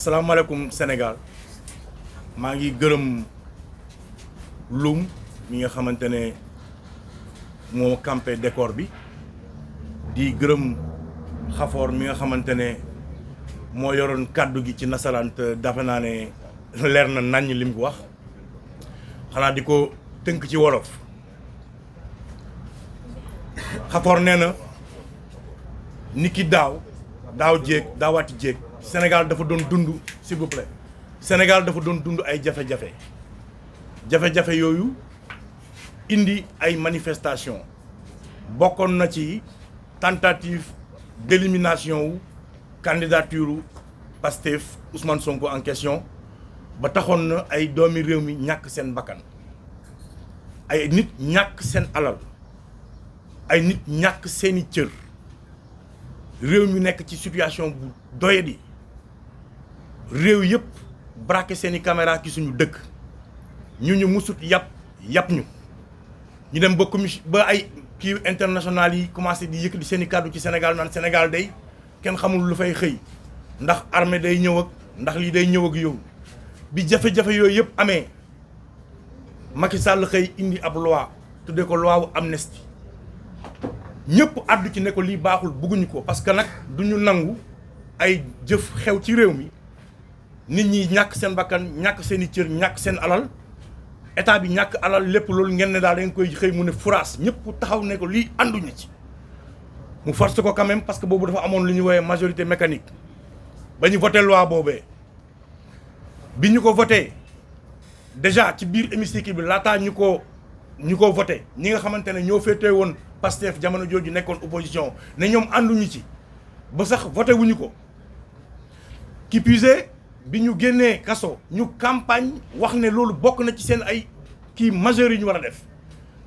salaamaaleykum Sénégal maa ngi gërëm Loum mi nga xamante ne moo campé décor bi di gërëm Xafoor mi nga xamante ne moo yoroon kàddu gi ci nasaraan te dafa naa ne leer na naññ li mu wax xanaa di ko tënk ci wolof. Xafoor nee na ni ki daawaati jéeg Sénégal dafa doon dund s'il vous plaît Sénégal dafa doon dund ay jafe-jafe yooyu indi ay manifestation bokkoon na ci tentative d'élimination wu candidature Pastef Ousmane Sonko en question ba taxoon na ay doomi réew mi ñàkk seen bakkan ay nit ñàkk seen alal ay nit ñàkk seeni cër réew mi nekk ci situation bu doyadi réew yëpp braqué seeni caméra ci suñu dëkk ñu musut yàpp ñu dem ba commission ba ay kii international yi commencé di yëkkati seeni kàddu ci Sénégal naan Sénégal day kenn xamul lu fay xëy ndax armée day ñëw ak ndax lii day ñëw ak yow bi jafe-jafe yooyu yëpp amee Macky Sall xëy indi ab loi tuddee ko loi wu amnistie ñëpp àddu ci ne ko lii baaxul bugguñu ko parce que nag duñu nangu ay jëf xew ci réew mi nit ñi ñàkk seen bakkan ñàkk seen i cër ñàkk seen alal état bi ñàkk alal lépp loolu ngeen ne daal da ngeen koy xëy mu ne furaas ñëpp taxaw ne ko lii ànduñu ci mu force ko quand même parce que boobu dafa amoon lu ñu woowee majorité mécanique ba ñu voté loi boobee bi ñu ko voté déjà ci biir hémicycle bi laataa ñu ko voté ñi nga xamante ne ñoo féetee woon Pastef jamono jooju nekkoon opposition ne ñoom ànduñu ci ba sax voté wuñu ko qui puisé bi ñu génnee kaso ñu campagne wax ne loolu bokk na ci seen ay kii majeurs yi ñu war a def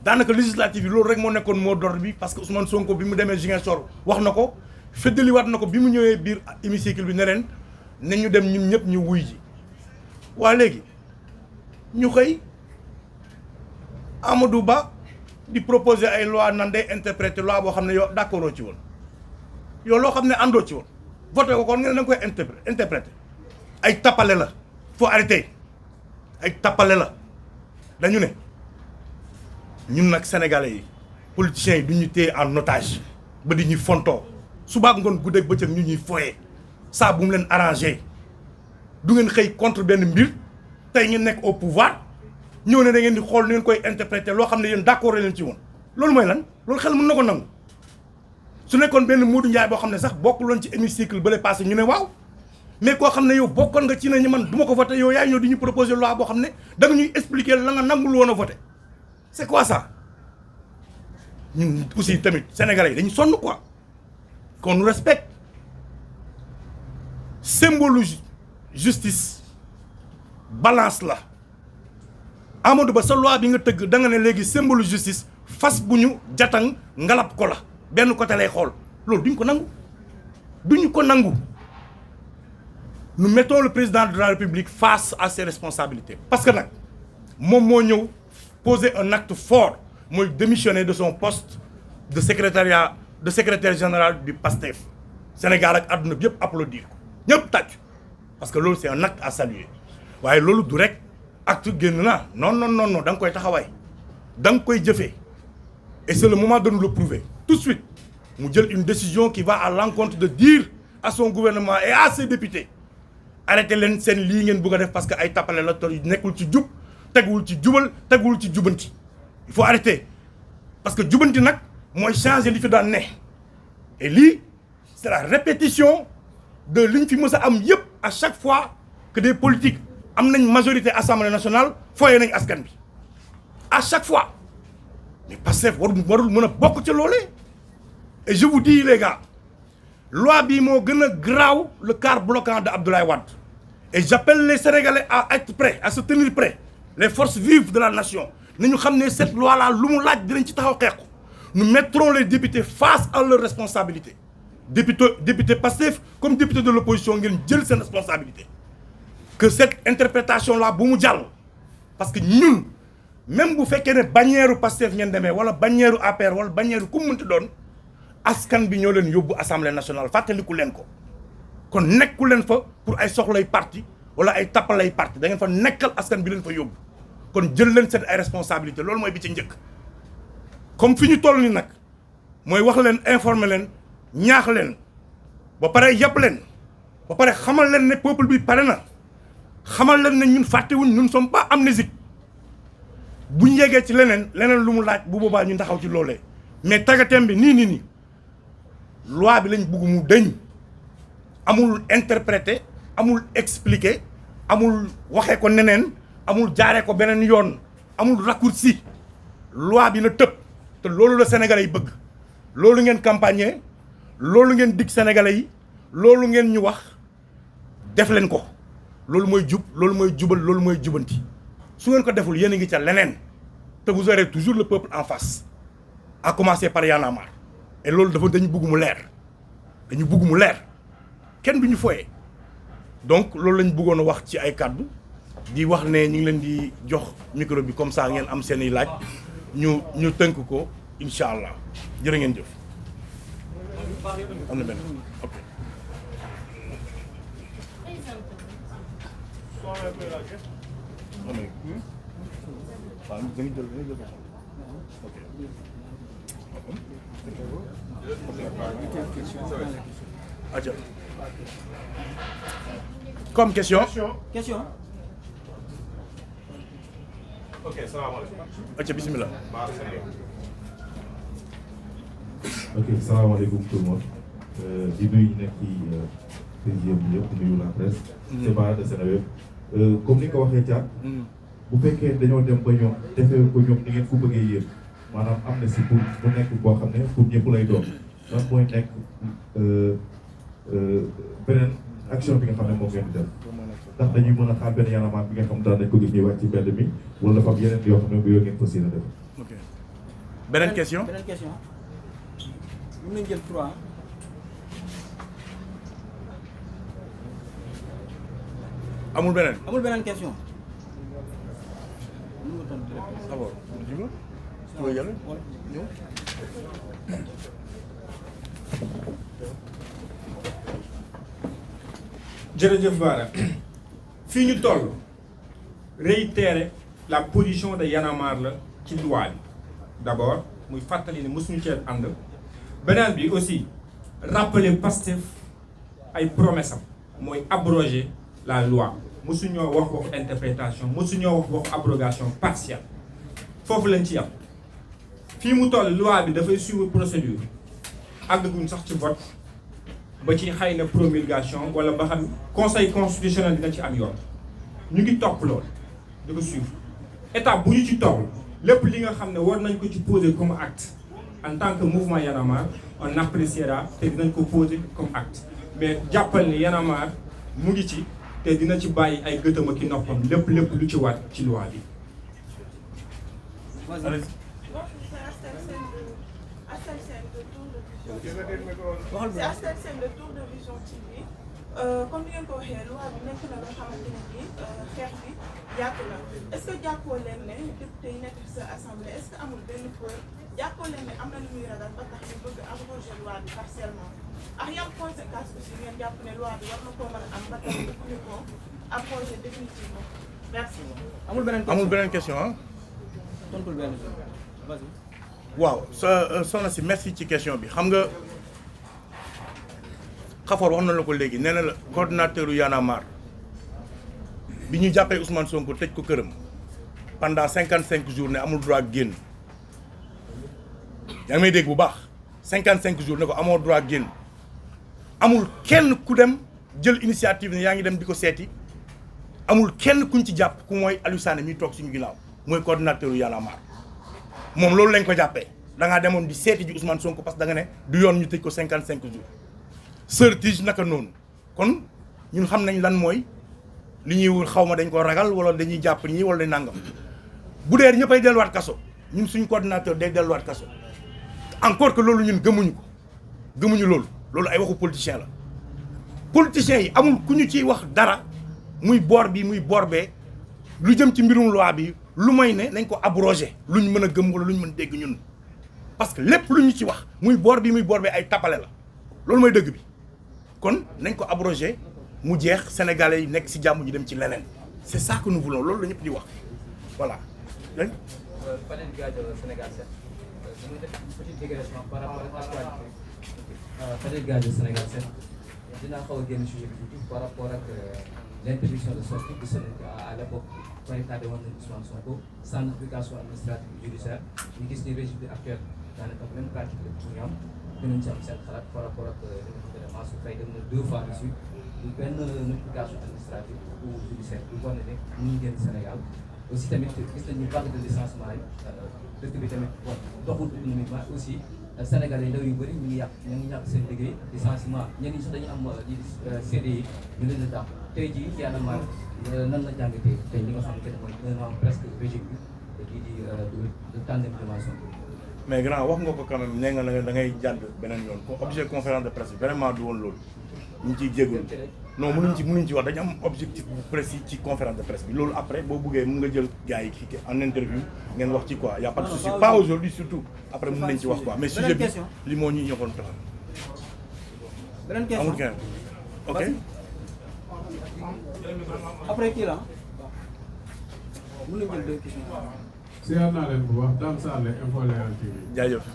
daanaka législative yi loolu rek moo nekkoon mot d'ordre bi parce que Ousmane Sonko bi mu demee Ziguinchor wax na ko feddaliwaat na ko bi mu ñëwee biir hémicycle bi ne leen ne ñu dem ñun ñëpp ñu wuy ji waa léegi ñu xëy Amadou Ba di proposer ay loi nan day interpréter loi boo xam ne yow d'accord ci woon yow loo xam ne àndoo ci woon voté ko kon nga ne da nga koy interpréter ay tappale la faut arrêter ay tappale la dañu ne ñun nag sénégalais yi politiciens yi du ñu téye en otage ba di ñuy fontoo suba ak ngoon guddeeg bëccëg ñu ñuy foyee saa bu mu leen arrangé du ngeen xëy contre benn mbir tey ngeen nekk au pouvoir ñëw ne da ngeen di xool ni ngeen koy interpréter loo xam ne yéen d'accord leen ci woon loolu mooy lan loolu xel mën na ko nangu su nekkoon benn Modou Ndiaye boo xam ne sax bokkuloon ci hémicycle ba lay passé ñu ne waaw mais koo xam ne yow bokkoon nga ci ne ñu man du ma ko voté yow yaay ñëw di ñu proposer loi boo xam ne da nga ñuy expliquer la nga nangul woon a voté c'est quoi ça ñun aussi tamit sénégalais yi dañu sonn quoi qu'on nous respecte symbole justice balance la Amadou Ba sa loi bi nga tëgg da nga ne léegi symbole justice fas bu ñu jatang ngalab ko la benn côté lay xool loolu duñ ko nangu nous mettons le président de la République face à ses responsabilités parce que nag moom moo ñëw poser un acte fort mooy démissionner de son poste de secrétaire général du PASTEF Sénégal ak àdduna bi yëpp applaudir ko ñëpp tàcc parce que loolu c'est un acte à saluer waaye loolu du rek acte génn na non da nga koy taxawaay da nga koy jëfee et c'est le moment de nous le prouver tout de suite mu jël une décision qui va à l'encontre de dire à son gouvernement et à ses députés arrêtez leen seen lii ngeen bëgg a def parce que ay tappale la tor nekkul ci jub teguwul ci jubal teguwul ci jubanti il faut arrêter parce que jubanti nag mooy changer li fi daan ne et lii c'est la répétition de li ñu fi mës a am yëpp à chaque fois que des politiques am nañ majorité assemblée nationale foyee nañ askan bi à chaque fois mais Pastef warul mën a bokk ci loolee et je vous dis les gars loi bii moo gën a graaw le quart bloquant de Abdoulaye Wade et j'appelle les Sénégalais à être prêts à se tenir prêts les forces vives de la nation nañu xam ne cette loi là lu mu laaj dinañ ci taxaw xeex ko nous mettrons les députés face à leurs responsabilités député Pastef comme député de l'opposition ngeen jël seen responsabilité que cette interprétation là bu mu jàll parce que ñun même bu fekkee ne bannière Pastef ngeen demee wala bannière APR wala bannière ku mu mënti doon askan bi ñoo leen yóbbu assemblée nationale fàttaliku leen ko kon nekku leen fa pour ay soxlay parti wala ay tappalay parti da ngeen fa nekkal askan bi leen fa yóbbu kon jël leen seen ay responsabilité loolu mooy bi ci njëkk comme fi ñu toll ni nag mooy wax leen informer leen ñaax leen ba pare yàpp leen ba pare xamal leen ne peuple bi pare na xamal leen ne ñun fàttewuñ ñun sommes pas amnésiques buñ yeggee ci leneen lu mu laaj bu boobaa ñu taxaw ci loolee mais tagatem bi nii loi bi lañ bugg mu dëñ amul interpréter amul expliquer amul waxee ko neneen amul jaaree ko beneen yoon amul raccourci loi bi na tëb te loolu la sénégalais yi bëgg loolu ngeen campagne loolu ngeen dig sénégalais yi loolu ngeen ñu wax def leen ko loolu mooy jub loolu mooy jubal loolu mooy jubanti su ngeen ko deful yéen a ngi ca leneen te vous aurez toujours le peuple en face à commencer par Y'en a marre et loolu dañu bëgg mu leer kenn duñu foyee donc loolu lañ bëggoon a wax ci ay kàddu di wax ne ñu ngi leen di jox micro bi comme ça ngeen am seen i laaj ñu tënk ko incha allah jërë ngeen jëf. am na benn ok. Comme question. Ok, salaamaaleykum. Aca bismillah. Ok, salaamaaleykum tout le monde. Di nuyu nekk ci président bi yëpp nuyu la presse. C'est pas de Seneweb. Comme ni nga ko waxee Thiat. bu fekkee dañoo dem ba ñoom defee ko ñoom ni ngeen ko bëggee yéen maanaam am na si pour mu nekk boo xam ne pour ñëpp lay doon lan mooy nekk beneen action bi nga xam ne moom ngeen di def ndax dañuy mën a xaar benn Y'en a marre bi nga xam daan nañ ko gis ñuy wàcc ci mbedd mi wala dafa am yeneen yoo xam ne bu yoo ngeen fas yéene def. ok beneen question. mën nañ jël 3. amul beneen question. d'abord jërëjëf Bara fii ñu toll réitérer la position de Y'en a marre la ci loi bi d'abord muy fàttali ne mësuñu cee ànd beneen bi aussi rappeler Pastef ay promesse am mooy abroger la loi mësuñoo wax waxu interprétation mësuñoo wax waxu abrogation partielle foofu lañ ci yam fii mu toll loi bi dafay suivre procédure àgguñ sax ci vote ba ci xëy na promulgation wala ba xam conseil constitutionnel dina ci am yoon ñu ngi topp loolu di ko suivre étape bu ñu ci topp lépp li nga xam ne war nañ ko ci poser comme acte en tant que mouvement Y'en a marre on appréciera te dinañ ko poser comme acte mais jàppal ni Y'en a marre mu ngi ci te dina ci bàyyi ay gëtëm ak i noppam lépp lu ci war ci loi bi. C'est Astel Sène de Tour de Vision TV. Comme ni ngeen ko waxee loi bi nekk na nga xamante ne nii xeex bi yàgg na est-ce que jàppoo leen ne député yi nekk ci sa assemblée est-ce que amul benn peur jàppoo leen ne am na lu muy ragal ba tax ñu bëgg abroger loi bi partiellement ak yan conséquences aussi ngeen jàpp ne loi bi war na koo mën a am ba tax ñu ko abroger définitivement merci. amul beneen question ah. tontul benn vas-y. waaw soxna si merci ci question bi xam nga Xafoor wax na la ko léegi nee na la coordinateur Y'en a marre bi ñu jàppee Ousmane Sonko tëj ko këram pendant 55 jours ne amul droit génn yaa ngi may dégg bu baax 55 jours ne ko amoo droit génn amul kenn ku dem jël initiative ne yaa ngi dem di ko seeti amul kenn kuñ ci jàpp ku mooy Aliou Sané mi toog suñu ginnaaw mooy coordinateur Y'en a marre moom loolu lañ ko jàppee da ngaa demoon di seeti ji Ousmane Sonko parce que da nga ne du yoon ñu tëj ko 55 jours Sœur Tige naka noonu kon ñun xam nañ lan mooy li ñuy xaw ma dañ ko ragal wala dañuy jàpp ñii wala dañ nangam bu dee ñëppay delluwaat kaso ñun suñ coordinateur day delluwaat kaso encore que loolu ñun gëmuñu loolu ay waxu politicien la politiciens yi amul ku ñu ciy wax dara muy boor bi muy boor bee lu jëm ci mbirum loi bi lu may ne nañ ko abrogé lu ñu mën a gëm wala lu ñu mën dégg ñun parce que lépp lu ñu ci wax muy boor bi muy boor bee ay tappale la loolu mooy dëgg bi kon nañ ko abrogé mu jeex sénégalais yi nekk ci jàmm ñu dem ci leneen c'est ça que nous voulons loolu la ñëpp di wax voilà. Fadel Gadio Sénégal 7 dañuy def une petite digression par rapport ak actualité Fadel Gadio Sénégal 7 dinaa xaw a génn sujet bi tuuti par rapport ak l'interdiction de sortie du Sénégal à l'époque président de Ousmane Sonko sans notification administrative judiciaire ñu gis ni régime bi actuel daanaka même pratique la ñu am dinañ ci am seen xalaat par rapport ak li nga xamante ne Mansour Faye dem na 2 fois de suite du benn notification administrative ou judiciaire bu wane ne ñu ngi génn Sénégal aussi tamit gis nañu vague de licenciement yi dëkk bi tamit bon doxul économiquement aussi Sénégalais yi ndaw yu bëri ñu ngi ñàkk seen liggéey licenciement ñenn ñi sax dañu am CDI ñu leen di dàq tey jii Y'en a marre nan la jàngatee tey li nga xamante ne mooy un an presque régime bi kii di de tandem de Sonko. mais grand wax nga ko quand même nee nga da ngay jàdd beneen yoon ko objet conférence de presse bi vraiment du woon loolu ñu ngi ciy jégalu non mënuñ ci wax dañu am objectif bu précis ci conférence de presse bi loolu après boo buggee mën nga jël gars yi kii en interview ngeen wax ci quoi y a pas de souci pas aujourd'hui surtout après mën nañ ci wax quoi mais sujet bi li moo ñuy ñëwoon taxaw. beneen question amul kenn ok. après kii la mën nañ jël 2 questions. siyaar naa leen bu baax Dame Sallé Info Leral TV. jaajëf.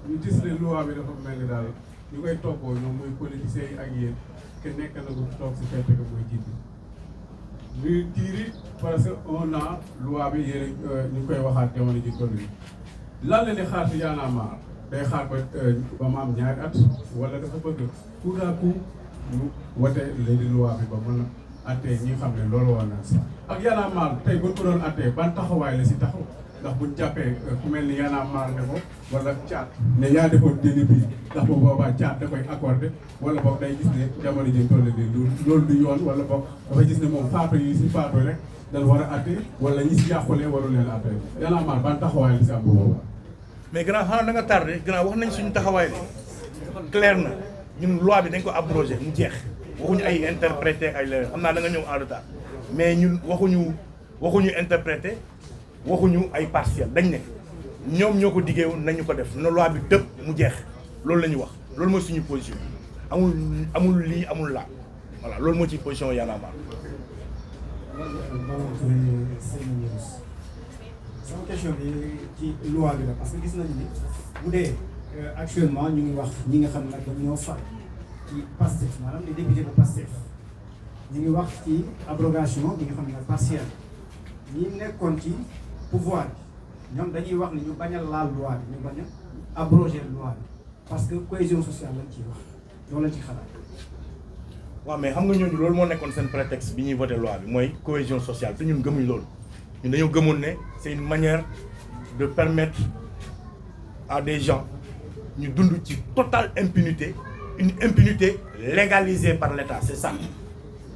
ñu gis ne loi bi dafa mel ni daal ñu koy toppoo ñoom muy politiciens yi ak yéen ke nekk na ko toog si fekk ko mooy jiit bi ñuy tiiri parce que un an loi bi yéen ñu koy waxaat jamono ji toll yi lan la ni xaar si Y'en a marre day xaar ba ma am 2 at wala dafa bëgg coup à coup ñu wote léegi loi bi ba mën a attee ñi xam ne loolu war na sax ak Y'en a marre tey buñ ko doon attee ban taxawaay la si taxaw ndax buñ jàppee ku mel ni Y'en a marre ne ko wala caat ne yaa defoon déni bi ndax bu boobaa caat da koy accordé wala boog day gis ne jamono ji toll nii loolu du yoon wala boog dafay gis ne moom faatu yi si faatu rek dañ war a atte wala ñi si yàqulee waru leen atte Y'en a marre ban taxawaay la si am bu boobaa. mais grand xanaa da nga tardé grand wax nañ suñu taxawaay de clair na ñun loi bi dañ ko abrogé mu jeex waxuñu ay interprété ay leneen xam naa da nga ñëw en retard mais ñun waxuñu interprété waxuñu ay partiel dañ ne ñoom ñoo ko diggee woon nañu ko def na loi bi tëb mu jeex loolu la ñu wax loolu mooy suñu position amul lii amul laa voilà loolu moo ci position Y'en a marre. sama question bi ci loi bi la parce que gis nañu ni bu dee actuellement ñu ngi wax ñi nga xam ne nag ñoo far ci Pastef maanaam les députés de Pastef ñu ngi wax ci abrogation bi nga xam ne partielle ñi nekkoon ci pouvoir bi ñoom dañuy wax ni ñu bañ a laal loi bi ñu bañ a abroger loi bi parce que cohésion sociale lañ ciy wax loolu lañ ci xalaat. waaw mais xam nga ñooñu loolu moo nekkoon seen prétexte bi ñuy voté loi bi mooy cohésion sociale te ñun gëmuñ loolu ñun dañoo gëmoon ne c'est une manière de permettre à des gens ñu dund ci totale impunité une impunité légalisée par l'État c'est ça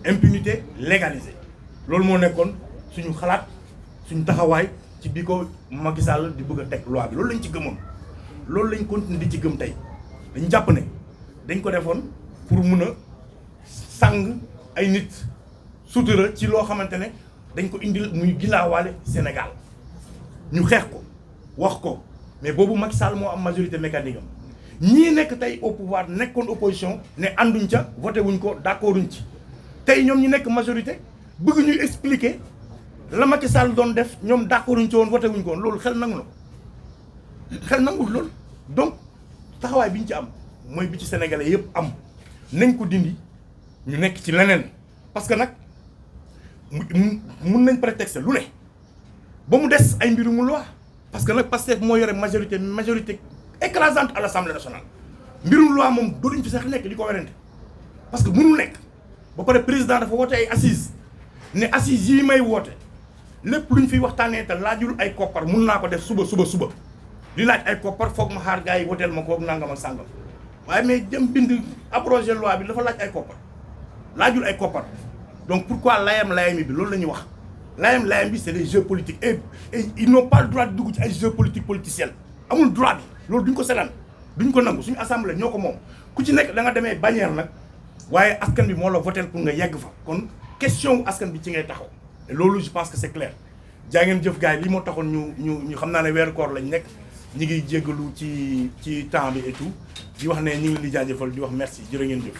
impunité légalisée loolu moo nekkoon suñu xalaat suñu taxawaay ci bi ko Macky Sall di bëgg a teg loi bi loolu lañ ci gëmoon loolu lañ continuer di ci gëm tey dañu jàpp ne dañ ko defoon pour mun a sàng ay nit sutura ci loo xamante ne dañ ko indil muy gilaawaale Sénégal ñu xeex ko wax ko mais boobu Macky Sall moo am majorité mécanique am ñii nekk tey au pouvoir nekkoon opposition ne ànduñ ca voté wuñ ko d'accorduñ ci tey ñoom ñi nekk majorité bëgg ñuy expliquer la Macky Sall doon def ñoom d'accorduñ ci woon voté wuñ ko woon loolu xel nangu na xel nangul loolu donc taxawaay bi ñu ci am mooy bi ci sénégalais yëpp am nañ ko dindi ñu nekk ci leneen parce que nag mun nañ prétexte lu ne ba mu des ay mbiru mu loi parce que nag Pastef moo yore majorité écrasante à l'Assemblée nationale mbirum loi moom dootuñ fi sax nekk di ko werante parce que mënul nekk ba pare président dafa woote ay assises ne assises yi may woote lépp lu ñu fiy waxtaanee te laajul ay koppar mun naa ko def suba li laaj ay koppar foog ma xaar gars yi woteel ma ko nangam ak sàngam waaye mais jëm bind abroger loi bi dafa laaj ay koppar laajul ay koppar donc pourquoi layam-layami bi loolu la ñuy wax layam-layam bi c'est des jeux politiques et ils n'ont pas le droit de dugg ci ay jeux politiciels amul droit bi loolu duñ ko selaan duñ ko nangu suñu assemblée ñoo ko moom ku ci nekk da nga demee bannière nag waaye askan bi moo la votel pour nga yegg fa kon question wu askan bi ci ngay taxaw et loolu je pense que c'est clair jaa ngeen jëf gars yi lii moo taxoon ñu xam naa ne weeru koor lañ nekk ñi ngi jéggalu ci temps bi et tout di wax ne ñu ngi leen di jaajëfal di wax merci jërë ngeen jëf.